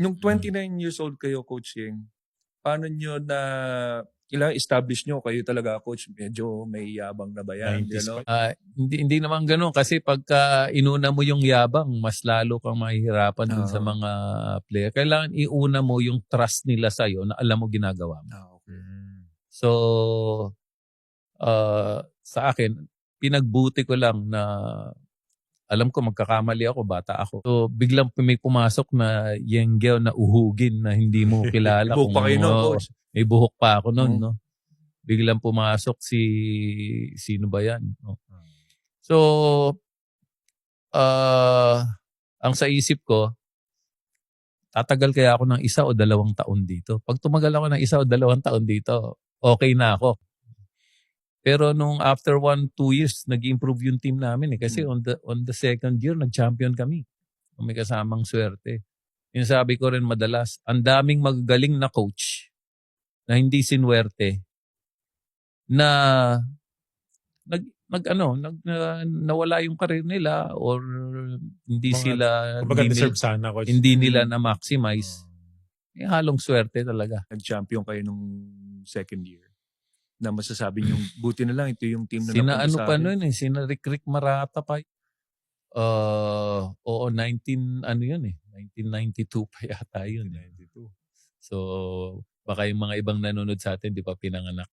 Nung 29 years old kayo, Coach Yeng, paano nyo na kailangan establish nyo kayo talaga, Coach? Medyo may yabang na ba yan? 90s You know? Hindi naman ganoon kasi pagka inuna mo yung yabang, mas lalo kang mahihirapan dun sa mga player. Kailangan iuna mo yung trust nila sa'yo na alam mo ginagawa mo. Okay. So, sa akin, pinagbuti ko lang na alam ko magkakamali ako, bata ako. So, biglang may pumasok na yenggeo na uhugin na hindi mo kilala. Buhok pa kayo nun, Coach. May buhok pa ako nun, no? Biglang pumasok sino ba yan? No? So, ang sa isip ko, tatagal kaya ako ng 1 o 2 taon dito. Pag tumagal ako ng 1 o 2 taon dito, okay na ako. Pero nung after 1-2 years, nag-improve yung team namin kasi on the second year, nag-champion kami. May kasamang swerte. Yung sabi ko rin madalas, ang daming magagaling na coach na hindi sinwerte na nawala yung career nila or hindi nila na maximize. Halong swerte talaga. Nag-champion kayo nung second year. Na masasabi nyo, buti na lang ito yung team na napunta sa akin. Sina Rick Marata pa. 1992 pa yata yun. 1992. So, baka yung mga ibang nanonood sa atin, di pa pinanganak.